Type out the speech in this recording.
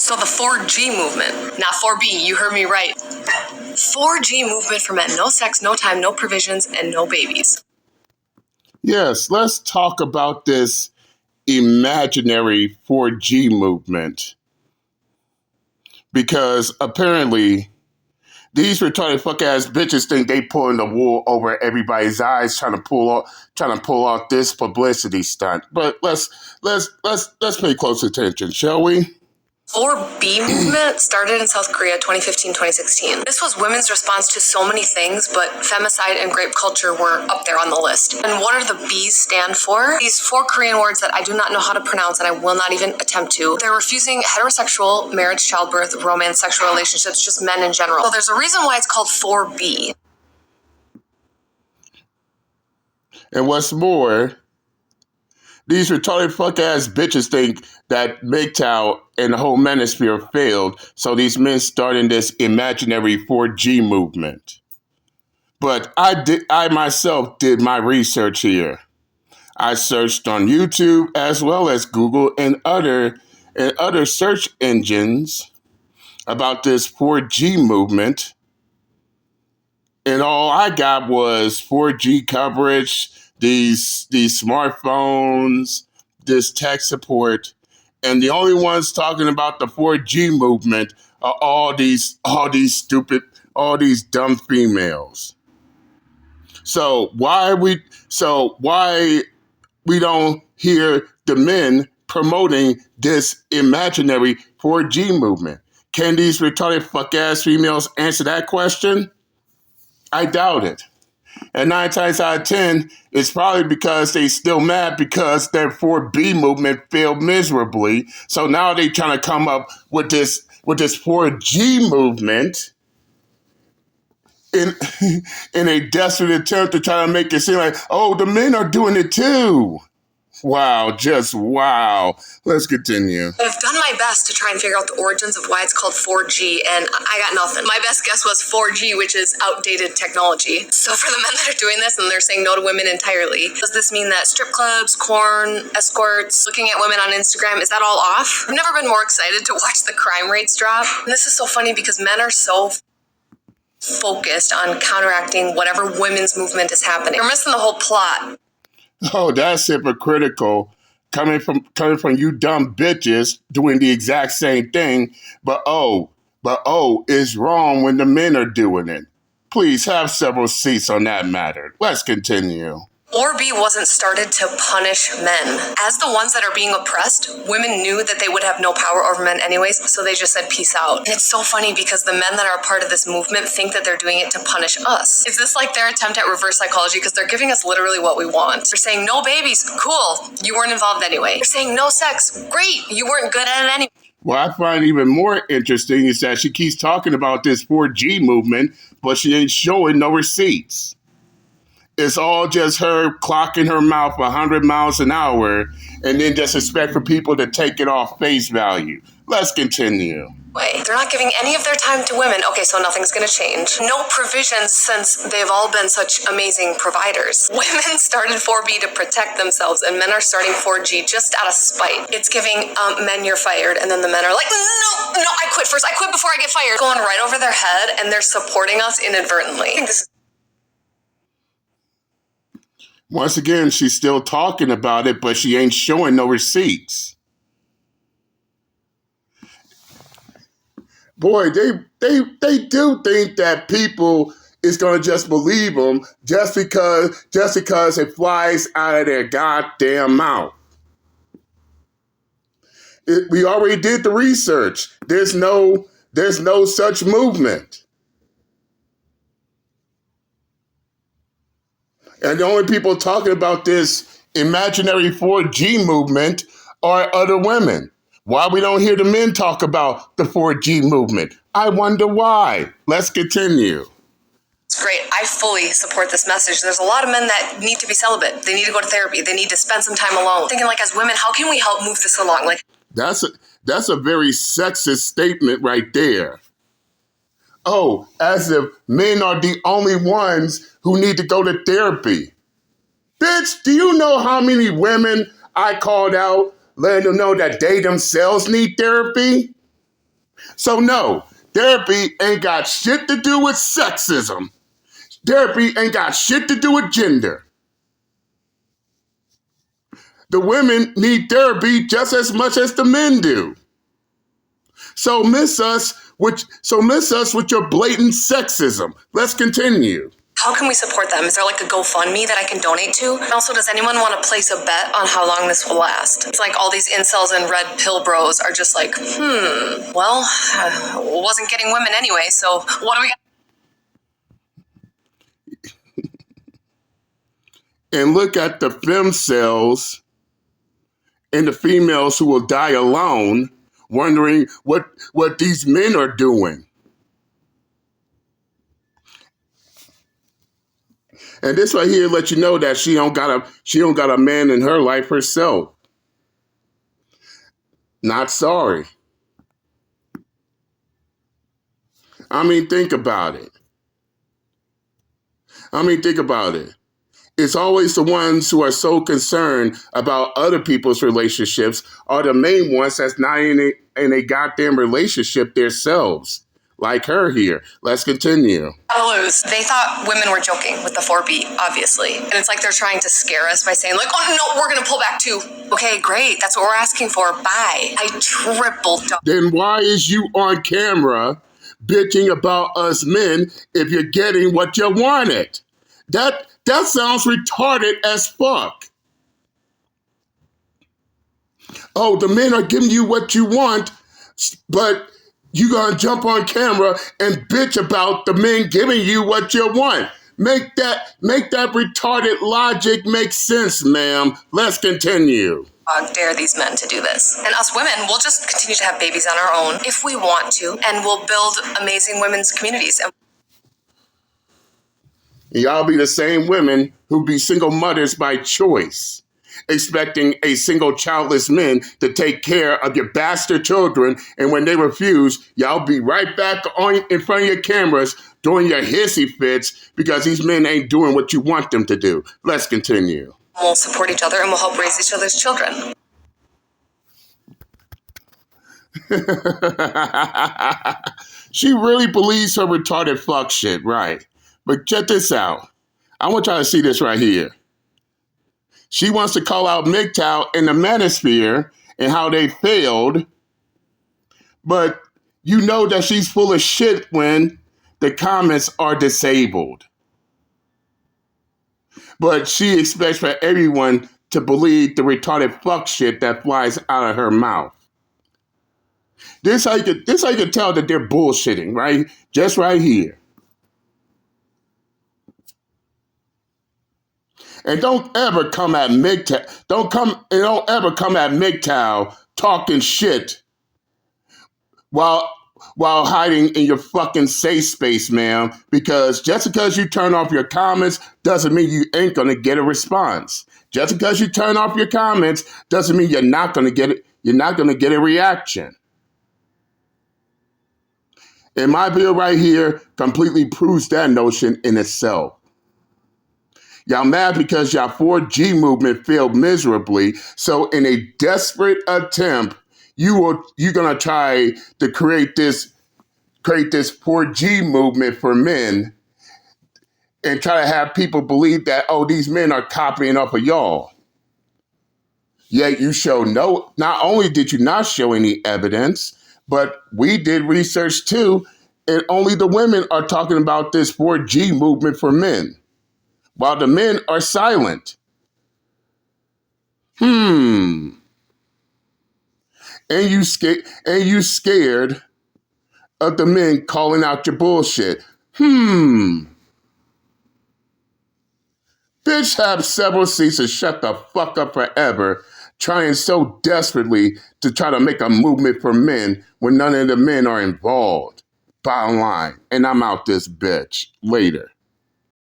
So the 4G movement, not 4B, you heard me right. 4G movement for men, no sex, no time, no provisions, and no babies. Yes, let's talk about this imaginary 4G movement. Because apparently these retarded fuck ass bitches think they pulling the wool over everybody's eyes trying to pull off this publicity stunt. But let's pay close attention, shall we? 4B movement started in South Korea 2015-2016. This was women's response to so many things, but femicide and grape culture were up there on the list. And what are the B's stand for? These 4 Korean words that I do not know how to pronounce and I will not even attempt to. They're refusing heterosexual, marriage, childbirth, romance, sexual relationships, just men in general. So there's a reason why it's called 4B. And what's more, these retarded fuck ass bitches think that MGTOW and the whole manosphere failed, so these men starting this imaginary 4G movement. But I myself did my research here. I searched on YouTube as well as Google and other search engines about this 4G movement. And all I got was 4G coverage, these smartphones, this tech support, and the only ones talking about the 4G movement are all these dumb females. So why we don't hear the men promoting this imaginary 4G movement? Can these retarded fuck ass females answer that question? I doubt it. And 9 times out of 10, it's probably because they still mad because their 4B movement failed miserably. So now they trying to come up with this 4G movement in a desperate attempt to try to make it seem like, oh, the men are doing it too. Wow, just wow. Let's continue. I've done my best to try and figure out the origins of why it's called 4G, and I got nothing. My best guess was 4G, which is outdated technology. So for the men that are doing this and they're saying no to women entirely, does this mean that strip clubs, corn, escorts, looking at women on Instagram, is that all off? I've never been more excited to watch the crime rates drop. And this is so funny because men are so focused on counteracting whatever women's movement is happening. They're missing the whole plot. Oh, that's hypocritical. Coming from you dumb bitches doing the exact same thing, but it's wrong when the men are doing it. Please have several seats on that matter. Let's continue. 4B wasn't started to punish men. As the ones that are being oppressed, women knew that they would have no power over men anyways, so they just said peace out. And it's so funny because the men that are a part of this movement think that they're doing it to punish us. Is this like their attempt at reverse psychology? Because they're giving us literally what we want. They're saying no babies, cool, you weren't involved anyway. They're saying no sex, great, you weren't good at it anyway. What I find even more interesting is that she keeps talking about this 4G movement, but she ain't showing no receipts. It's all just her clocking her mouth 100 miles an hour and then just expect for people to take it off face value. Let's continue. They're not giving any of their time to women. Okay, so nothing's going to change. No provisions since they've all been such amazing providers. Women started 4B to protect themselves, and men are starting 4G just out of spite. It's giving men, you're fired, and then the men are like, no, I quit first. I quit before I get fired. Going right over their head, and they're supporting us inadvertently. I think this is Once again, she's still talking about it, but she ain't showing no receipts. Boy, they do think that people is going to just believe them just because it flies out of their goddamn mouth. We already did the research. There's no such movement. And the only people talking about this imaginary 4G movement are other women. Why we don't hear the men talk about the 4G movement? I wonder why. Let's continue. It's great. I fully support this message. There's a lot of men that need to be celibate. They need to go to therapy. They need to spend some time alone. Thinking like, as women, how can we help move this along? Like, that's a very sexist statement right there. Oh, as if men are the only ones who need to go to therapy. Bitch, do you know how many women I called out letting them know that they themselves need therapy? So no, therapy ain't got shit to do with sexism. Therapy ain't got shit to do with gender. The women need therapy just as much as the men do. So miss us with your blatant sexism. Let's continue. How can we support them? Is there like a GoFundMe that I can donate to? And also, does anyone want to place a bet on how long this will last? It's like all these incels and red pill bros are just like, well, wasn't getting women anyway, so what do we got? And look at the femcells and the females who will die alone, wondering what these men are doing. And this right here lets you know that she don't got a man in her life herself. Not sorry. I mean, think about it. It's always the ones who are so concerned about other people's relationships are the main ones that's not in a goddamn relationship themselves. Like her here. Let's continue. They thought women were joking with the 4B, obviously. And it's like they're trying to scare us by saying, like, oh, no, we're going to pull back too. Okay, great. That's what we're asking for. Bye. I tripled down. Then why is you on camera bitching about us men if you're getting what you wanted? That sounds retarded as fuck. Oh, the men are giving you what you want, but you gonna jump on camera and bitch about the men giving you what you want. Make that retarded logic make sense, ma'am. Let's continue. Dare these men to do this. And us women, we'll just continue to have babies on our own if we want to, and we'll build amazing women's communities. Y'all be the same women who be single mothers by choice, expecting a single childless men to take care of your bastard children, and when they refuse, y'all be right back on in front of your cameras doing your hissy fits because these men ain't doing what you want them to do. Let's continue. We'll support each other and we'll help raise each other's children. She really believes her retarded fuck shit, right? But check this out. I want y'all to see this right here. She wants to call out MGTOW and the manosphere and how they failed, but you know that she's full of shit when the comments are disabled. But she expects for everyone to believe the retarded fuck shit that flies out of her mouth. This how you can tell that they're bullshitting, right? Just right here. And don't ever come at MGTOW. Don't ever come at MGTOW talking shit while hiding in your fucking safe space, ma'am. Because just because you turn off your comments doesn't mean you ain't gonna get a response. Just because you turn off your comments doesn't mean you're not gonna get it. You're not gonna get a reaction. And my bill right here completely proves that notion in itself. Y'all mad because y'all 4G movement failed miserably. So in a desperate attempt, you're gonna try to create this 4G movement for men and try to have people believe that, oh, these men are copying off of y'all. Yet you show not only did you not show any evidence, but we did research too, and only the women are talking about this 4G movement for men, while the men are silent. And you scared of the men calling out your bullshit. Bitch have several seats to shut the fuck up forever, trying so desperately to try to make a movement for men when none of the men are involved. Bottom line. And I'm out this bitch. Later.